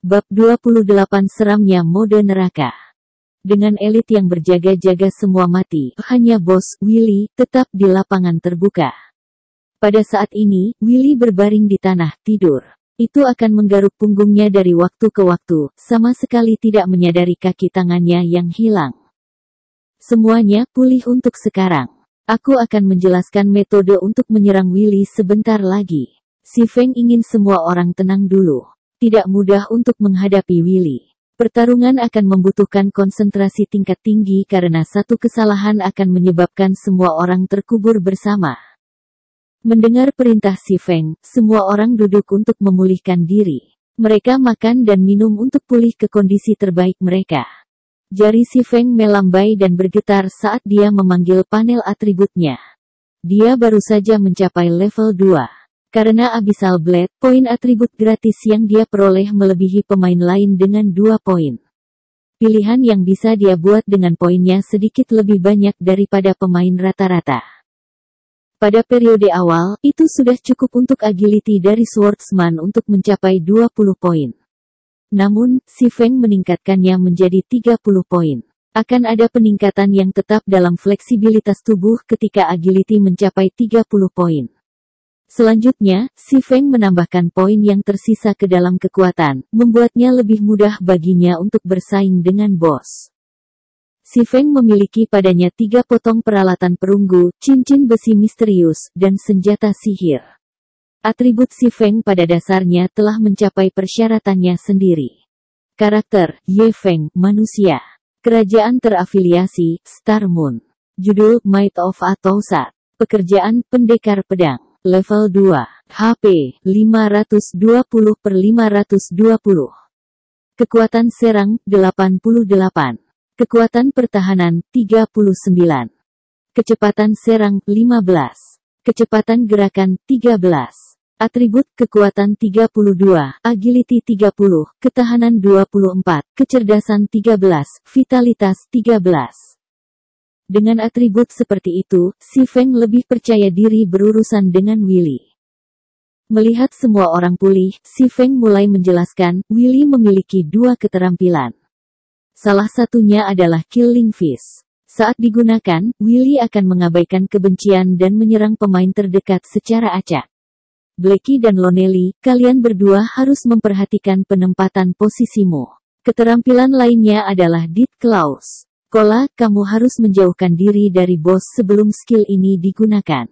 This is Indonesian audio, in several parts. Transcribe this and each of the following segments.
Bab 28 Seramnya Mode Neraka. Dengan elit yang berjaga-jaga semua mati, hanya bos, Willy, tetap di lapangan terbuka. Pada saat ini, Willy berbaring di tanah, tidur. Itu akan menggaruk punggungnya dari waktu ke waktu, sama sekali tidak menyadari kaki tangannya yang hilang. Semuanya pulih untuk sekarang. Aku akan menjelaskan metode untuk menyerang Willy sebentar lagi. Si Feng ingin semua orang tenang dulu. Tidak mudah untuk menghadapi Willy. Pertarungan akan membutuhkan konsentrasi tingkat tinggi karena satu kesalahan akan menyebabkan semua orang terkubur bersama. Mendengar perintah si Feng, semua orang duduk untuk memulihkan diri. Mereka makan dan minum untuk pulih ke kondisi terbaik mereka. Jari si Feng melambai dan bergetar saat dia memanggil panel atributnya. Dia baru saja mencapai level 2. Karena Abyssal Blade, poin atribut gratis yang dia peroleh melebihi pemain lain dengan 2 poin. Pilihan yang bisa dia buat dengan poinnya sedikit lebih banyak daripada pemain rata-rata. Pada periode awal, itu sudah cukup untuk agility dari Swordsman untuk mencapai 20 poin. Namun, si Feng meningkatkannya menjadi 30 poin. Akan ada peningkatan yang tetap dalam fleksibilitas tubuh ketika agility mencapai 30 poin. Selanjutnya, si Feng menambahkan poin yang tersisa ke dalam kekuatan, membuatnya lebih mudah baginya untuk bersaing dengan bos. Si Feng memiliki padanya 3 potong peralatan perunggu, cincin besi misterius, dan senjata sihir. Atribut si Feng pada dasarnya telah mencapai persyaratannya sendiri. Karakter, Ye Feng, manusia. Kerajaan terafiliasi, Star Moon. Judul, Might of Atousat. Pekerjaan, pendekar pedang. Level 2, HP, 520/520. Kekuatan serang, 88. Kekuatan pertahanan, 39. Kecepatan serang, 15. Kecepatan gerakan, 13. Atribut kekuatan 32, agility 30, ketahanan 24, kecerdasan 13, vitalitas 13. Dengan atribut seperti itu, si Feng lebih percaya diri berurusan dengan Willy. Melihat semua orang pulih, si Feng mulai menjelaskan, Willy memiliki 2 keterampilan. Salah satunya adalah Killing Fish. Saat digunakan, Willy akan mengabaikan kebencian dan menyerang pemain terdekat secara acak. Blackie dan Lonely, kalian berdua harus memperhatikan penempatan posisimu. Keterampilan lainnya adalah Dead Claws. Kola, kamu harus menjauhkan diri dari bos sebelum skill ini digunakan.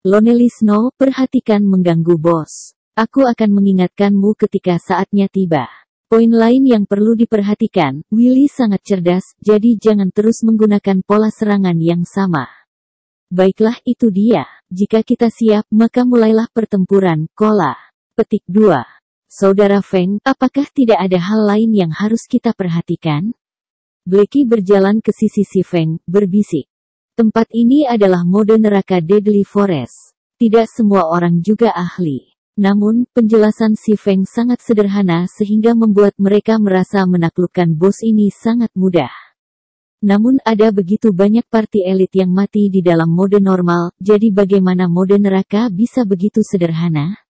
Lonely Snow, perhatikan mengganggu bos. Aku akan mengingatkanmu ketika saatnya tiba. Poin lain yang perlu diperhatikan, Willy sangat cerdas, jadi jangan terus menggunakan pola serangan yang sama. Baiklah, itu dia. Jika kita siap, maka mulailah pertempuran, Kola. Petik 2. Saudara Feng, apakah tidak ada hal lain yang harus kita perhatikan? Blackie berjalan ke sisi si Feng, berbisik. Tempat ini adalah mode neraka Deadly Forest. Tidak semua orang juga ahli. Namun, penjelasan si Feng sangat sederhana sehingga membuat mereka merasa menaklukkan bos ini sangat mudah. Namun ada begitu banyak party elit yang mati di dalam mode normal, jadi bagaimana mode neraka bisa begitu sederhana?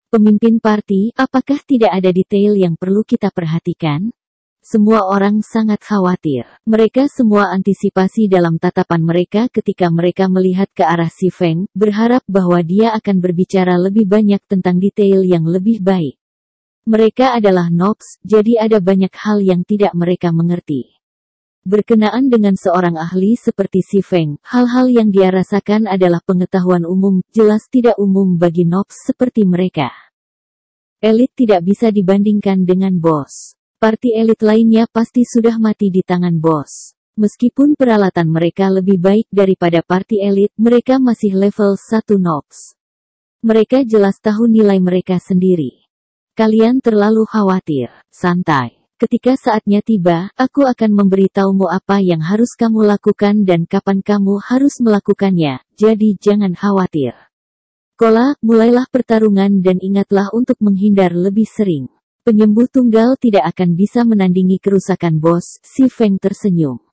Pemimpin party, apakah tidak ada detail yang perlu kita perhatikan? Semua orang sangat khawatir. Mereka semua antisipasi dalam tatapan mereka ketika mereka melihat ke arah si Feng, berharap bahwa dia akan berbicara lebih banyak tentang detail yang lebih baik. Mereka adalah noobs, jadi ada banyak hal yang tidak mereka mengerti. Berkenaan dengan seorang ahli seperti si Feng, hal-hal yang dia rasakan adalah pengetahuan umum, jelas tidak umum bagi noobs seperti mereka. Elit tidak bisa dibandingkan dengan bos. Parti elit lainnya pasti sudah mati di tangan bos. Meskipun peralatan mereka lebih baik daripada parti elit, mereka masih level 1 noobs. Mereka jelas tahu nilai mereka sendiri. Kalian terlalu khawatir. Santai. Ketika saatnya tiba, aku akan memberitahumu apa yang harus kamu lakukan dan kapan kamu harus melakukannya, jadi jangan khawatir. Kola, mulailah pertarungan dan ingatlah untuk menghindar lebih sering. Penyembuh tunggal tidak akan bisa menandingi kerusakan bos, si Feng tersenyum.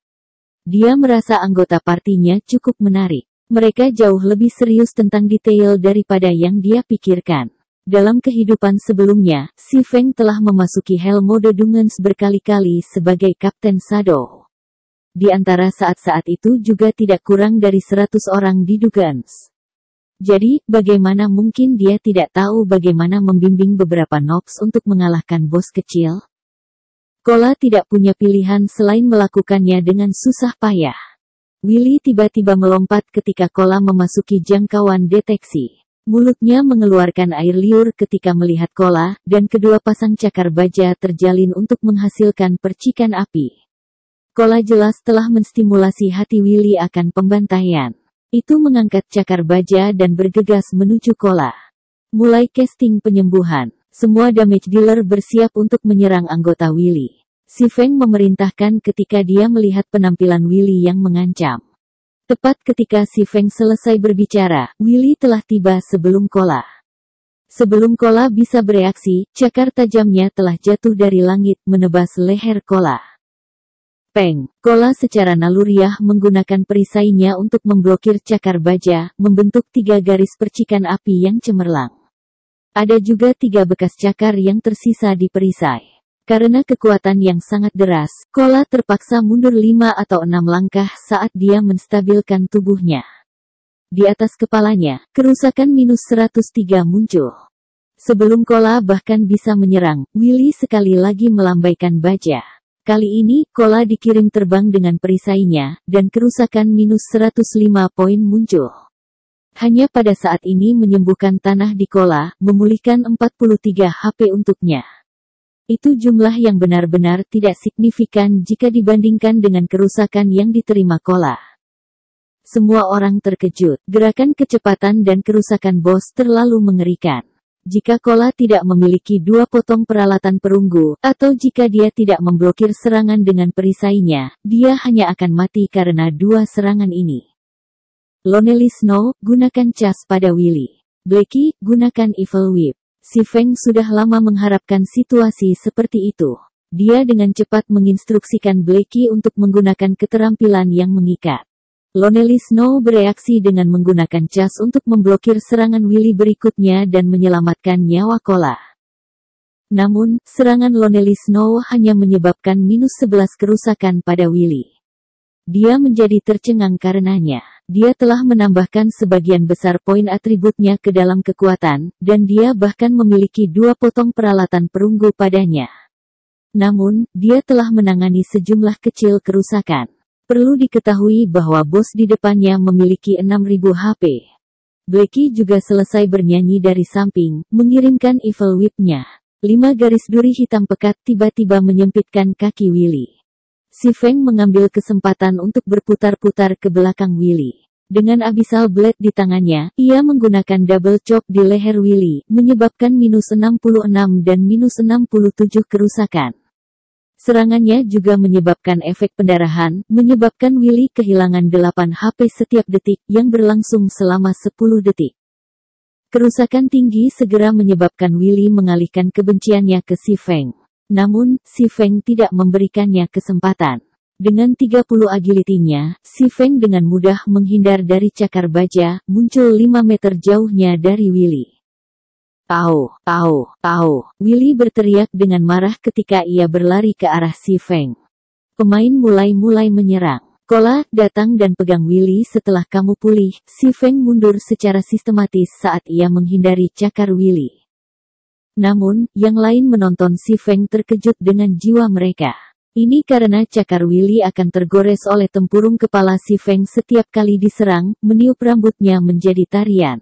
Dia merasa anggota partinya cukup menarik. Mereka jauh lebih serius tentang detail daripada yang dia pikirkan. Dalam kehidupan sebelumnya, Si Feng telah memasuki Hell Mode Dungeons berkali-kali sebagai Kapten Shadow. Di antara saat-saat itu juga tidak kurang dari 100 orang di Dungeons. Jadi, bagaimana mungkin dia tidak tahu bagaimana membimbing beberapa noobs untuk mengalahkan bos kecil? Cola tidak punya pilihan selain melakukannya dengan susah payah. Willy tiba-tiba melompat ketika Cola memasuki jangkauan deteksi. Mulutnya mengeluarkan air liur ketika melihat Cola, dan kedua pasang cakar baja terjalin untuk menghasilkan percikan api. Cola jelas telah menstimulasi hati Willy akan pembantaian. Itu mengangkat cakar baja dan bergegas menuju Cola. Mulai casting penyembuhan. Semua damage dealer bersiap untuk menyerang anggota Willy. Si Feng memerintahkan ketika dia melihat penampilan Willy yang mengancam. Tepat ketika Si Feng selesai berbicara, Willy telah tiba sebelum Cola. Sebelum Cola bisa bereaksi, cakar tajamnya telah jatuh dari langit menebas leher Cola. Peng, Cola secara naluriah menggunakan perisainya untuk memblokir cakar baja, membentuk 3 garis percikan api yang cemerlang. Ada juga 3 bekas cakar yang tersisa di perisai. Karena kekuatan yang sangat deras, Cola terpaksa mundur 5 atau 6 langkah saat dia menstabilkan tubuhnya. Di atas kepalanya, kerusakan -103 muncul. Sebelum Cola bahkan bisa menyerang, Willy sekali lagi melambaikan baja. Kali ini, Cola dikirim terbang dengan perisainya, dan kerusakan -105 poin muncul. Hanya pada saat ini menyembuhkan tanah di Cola, memulihkan 43 HP untuknya. Itu jumlah yang benar-benar tidak signifikan jika dibandingkan dengan kerusakan yang diterima Cola. Semua orang terkejut, gerakan kecepatan dan kerusakan bos terlalu mengerikan. Jika Cola tidak memiliki 2 potong peralatan perunggu, atau jika dia tidak memblokir serangan dengan perisainya, dia hanya akan mati karena 2 serangan ini. Lonely Snow, gunakan cas pada Willy. Blackie, gunakan Evil Whip. Si Feng sudah lama mengharapkan situasi seperti itu. Dia dengan cepat menginstruksikan Blackie untuk menggunakan keterampilan yang mengikat. Lonely Snow bereaksi dengan menggunakan cas untuk memblokir serangan Willy berikutnya dan menyelamatkan nyawa Cola. Namun, serangan Lonely Snow hanya menyebabkan -11 kerusakan pada Willy. Dia menjadi tercengang karenanya. Dia telah menambahkan sebagian besar poin atributnya ke dalam kekuatan, dan dia bahkan memiliki 2 potong peralatan perunggu padanya. Namun, dia telah menangani sejumlah kecil kerusakan. Perlu diketahui bahwa bos di depannya memiliki 6.000 HP. Blackie juga selesai bernyanyi dari samping, mengirimkan Evil Whip-nya. 5 garis duri hitam pekat tiba-tiba menyempitkan kaki Willy. Si Feng mengambil kesempatan untuk berputar-putar ke belakang Willy. Dengan Abyssal Blade di tangannya, ia menggunakan double chop di leher Willy, menyebabkan -66 dan -67 kerusakan. Serangannya juga menyebabkan efek pendarahan, menyebabkan Willy kehilangan 8 HP setiap detik, yang berlangsung selama 10 detik. Kerusakan tinggi segera menyebabkan Willy mengalihkan kebenciannya ke Si Feng. Namun, Si Feng tidak memberikannya kesempatan. Dengan 30 agility-nya, Si Feng dengan mudah menghindar dari cakar baja, muncul 5 meter jauhnya dari Willy. Au, au, au, Willy berteriak dengan marah ketika ia berlari ke arah Si Feng. Pemain mulai menyerang. Cola, datang dan pegang Willy setelah kamu pulih. Si Feng mundur secara sistematis saat ia menghindari cakar Willy. Namun, yang lain menonton Si Feng terkejut dengan jiwa mereka. Ini karena cakar Willy akan tergores oleh tempurung kepala Si Feng setiap kali diserang, meniup rambutnya menjadi tarian.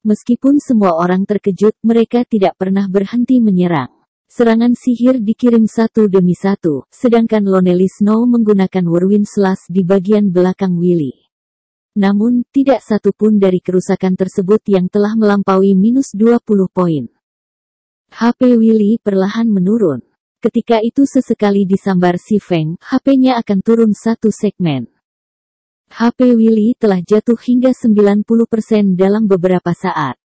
Meskipun semua orang terkejut, mereka tidak pernah berhenti menyerang. Serangan sihir dikirim satu demi satu, sedangkan Lonely Snow menggunakan Whirlwind Slash di bagian belakang Willy. Namun, tidak satu pun dari kerusakan tersebut yang telah melampaui -20 poin. HP Willy perlahan menurun. Ketika itu sesekali disambar Si Feng, HP-nya akan turun 1 segmen. HP Willy telah jatuh hingga 90% dalam beberapa saat.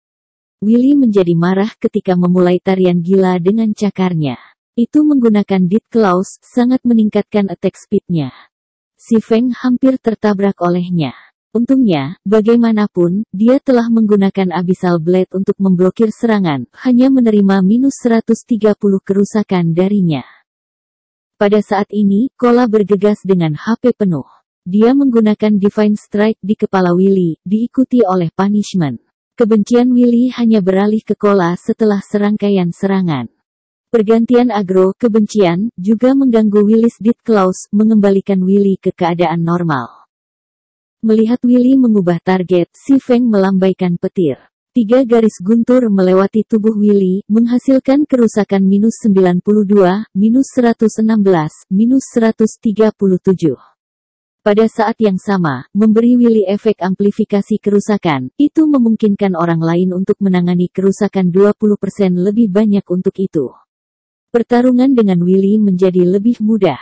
Willy menjadi marah ketika memulai tarian gila dengan cakarnya. Itu menggunakan Death Claws, sangat meningkatkan attack speed-nya. Si Feng hampir tertabrak olehnya. Untungnya, bagaimanapun, dia telah menggunakan Abyssal Blade untuk memblokir serangan, hanya menerima minus 130 kerusakan darinya. Pada saat ini, Kola bergegas dengan HP penuh. Dia menggunakan Divine Strike di kepala Willy, diikuti oleh Punishment. Kebencian Willy hanya beralih ke Kola setelah serangkaian serangan. Pergantian agro, kebencian, juga mengganggu Willy's Death Claws, mengembalikan Willy ke keadaan normal. Melihat Willy mengubah target, si Feng melambaikan petir. 3 garis guntur melewati tubuh Willy, menghasilkan kerusakan minus 92, minus 116, minus 137. Pada saat yang sama, memberi Willy efek amplifikasi kerusakan, itu memungkinkan orang lain untuk menangani kerusakan 20% lebih banyak untuk itu. Pertarungan dengan Willy menjadi lebih mudah.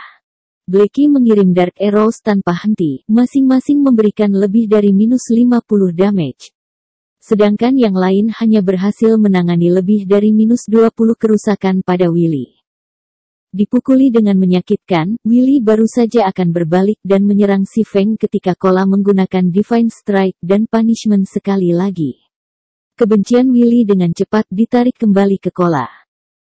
Blackie mengirim Dark Arrows tanpa henti, masing-masing memberikan lebih dari minus 50 damage. Sedangkan yang lain hanya berhasil menangani lebih dari minus 20 kerusakan pada Willy. Dipukuli dengan menyakitkan, Willy baru saja akan berbalik dan menyerang si Feng ketika Kola menggunakan Divine Strike dan Punishment sekali lagi. Kebencian Willy dengan cepat ditarik kembali ke Kola.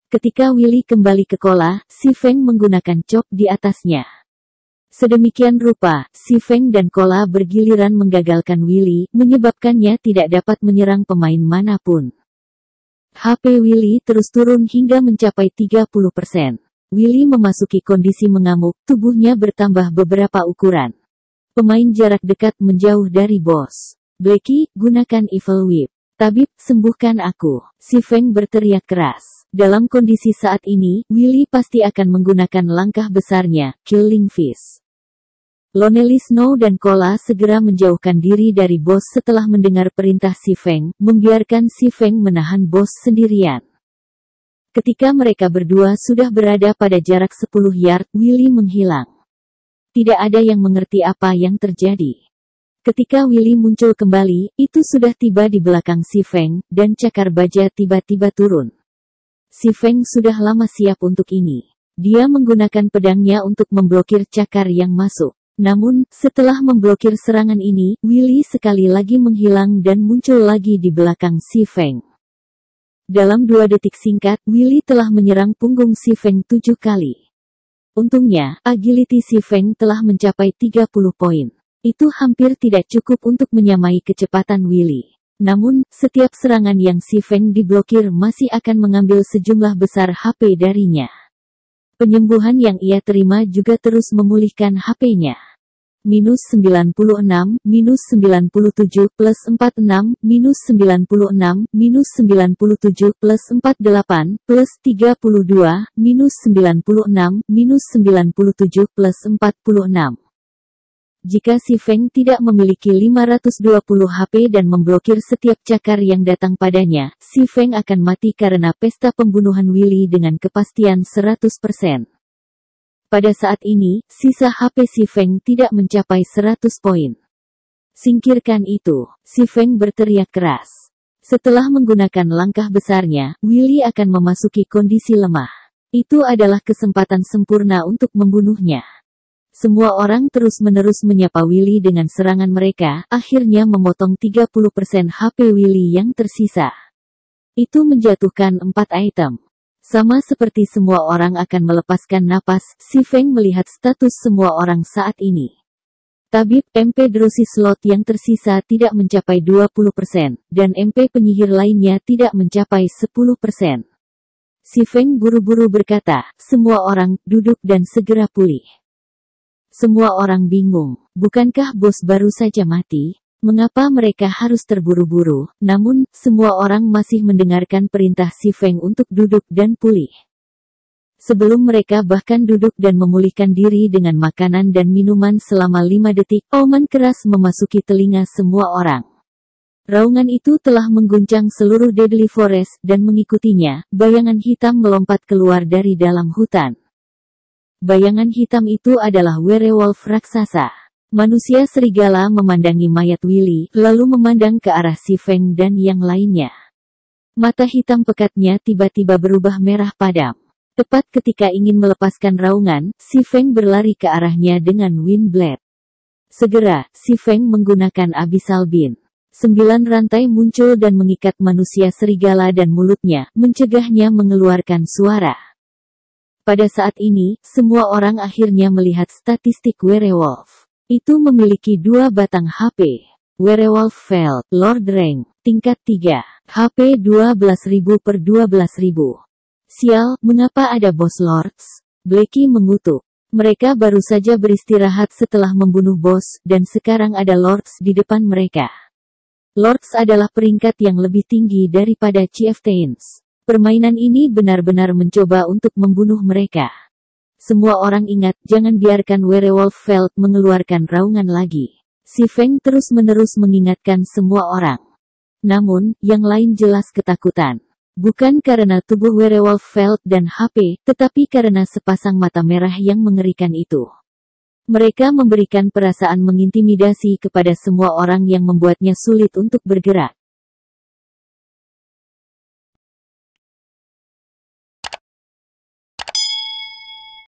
Ketika Willy kembali ke Kola, si Feng menggunakan chop di atasnya. Sedemikian rupa, si Feng dan Kola bergiliran menggagalkan Willy, menyebabkannya tidak dapat menyerang pemain manapun. HP Willy terus turun hingga mencapai 30%. Willy memasuki kondisi mengamuk, tubuhnya bertambah beberapa ukuran. Pemain jarak dekat menjauh dari bos. Blackie, gunakan Evil Whip. Tabib, sembuhkan aku. Si Feng berteriak keras. Dalam kondisi saat ini, Willy pasti akan menggunakan langkah besarnya, Killing Fish. Lonely Snow dan Kola segera menjauhkan diri dari bos setelah mendengar perintah si Feng, membiarkan si Feng menahan bos sendirian. Ketika mereka berdua sudah berada pada jarak 10 yard, Willy menghilang. Tidak ada yang mengerti apa yang terjadi. Ketika Willy muncul kembali, itu sudah tiba di belakang si Feng, dan cakar baja tiba-tiba turun. Si Feng sudah lama siap untuk ini. Dia menggunakan pedangnya untuk memblokir cakar yang masuk. Namun, setelah memblokir serangan ini, Willy sekali lagi menghilang dan muncul lagi di belakang si Feng. Dalam 2 detik singkat, Willy telah menyerang punggung si Feng 7 kali. Untungnya, agility si Feng telah mencapai 30 poin. Itu hampir tidak cukup untuk menyamai kecepatan Willy. Namun, setiap serangan yang si Feng diblokir masih akan mengambil sejumlah besar HP darinya. Penyembuhan yang ia terima juga terus memulihkan HP-nya. Minus 96, minus 97, plus 46, minus 96, minus 97, plus 48, plus 32, minus 96, minus 97, plus 46. Jika si Feng tidak memiliki 520 HP dan memblokir setiap cakar yang datang padanya, si Feng akan mati karena pesta pembunuhan Willy dengan kepastian 100%. Pada saat ini, sisa HP si Feng tidak mencapai 100 poin. Singkirkan itu, si Feng berteriak keras. Setelah menggunakan langkah besarnya, Willy akan memasuki kondisi lemah. Itu adalah kesempatan sempurna untuk membunuhnya. Semua orang terus-menerus menyapa Willy dengan serangan mereka, akhirnya memotong 30% HP Willy yang tersisa. Itu menjatuhkan 4 item. Sama seperti semua orang akan melepaskan napas, si Feng melihat status semua orang saat ini. Tabib MP Drosi slot yang tersisa tidak mencapai 20%, dan MP penyihir lainnya tidak mencapai 10%. Si Feng buru-buru berkata, semua orang, duduk dan segera pulih. Semua orang bingung, bukankah bos baru saja mati? Mengapa mereka harus terburu-buru? Namun, semua orang masih mendengarkan perintah si Feng untuk duduk dan pulih. Sebelum mereka bahkan duduk dan memulihkan diri dengan makanan dan minuman selama 5 detik, oman keras memasuki telinga semua orang. Raungan itu telah mengguncang seluruh Deadly Forest, dan mengikutinya, bayangan hitam melompat keluar dari dalam hutan. Bayangan hitam itu adalah werewolf raksasa. Manusia serigala memandangi mayat Willy, lalu memandang ke arah si Feng dan yang lainnya. Mata hitam pekatnya tiba-tiba berubah merah padam. Tepat ketika ingin melepaskan raungan, si Feng berlari ke arahnya dengan Wind Blade. Segera, si Feng menggunakan Abyssal Beam. 9 rantai muncul dan mengikat manusia serigala dan mulutnya, mencegahnya mengeluarkan suara. Pada saat ini, semua orang akhirnya melihat statistik werewolf. Itu memiliki 2 batang HP. Werewolf Veld, Lord Rank, tingkat 3. HP 12.000 per 12.000. Sial, mengapa ada bos Lords? Blackie mengutuk. Mereka baru saja beristirahat setelah membunuh bos, dan sekarang ada Lords di depan mereka. Lords adalah peringkat yang lebih tinggi daripada Chieftains. Permainan ini benar-benar mencoba untuk membunuh mereka. Semua orang ingat, jangan biarkan Werewolf Veld mengeluarkan raungan lagi. Si Feng terus-menerus mengingatkan semua orang. Namun, yang lain jelas ketakutan. Bukan karena tubuh Werewolf Veld dan HP, tetapi karena sepasang mata merah yang mengerikan itu. Mereka memberikan perasaan mengintimidasi kepada semua orang yang membuatnya sulit untuk bergerak.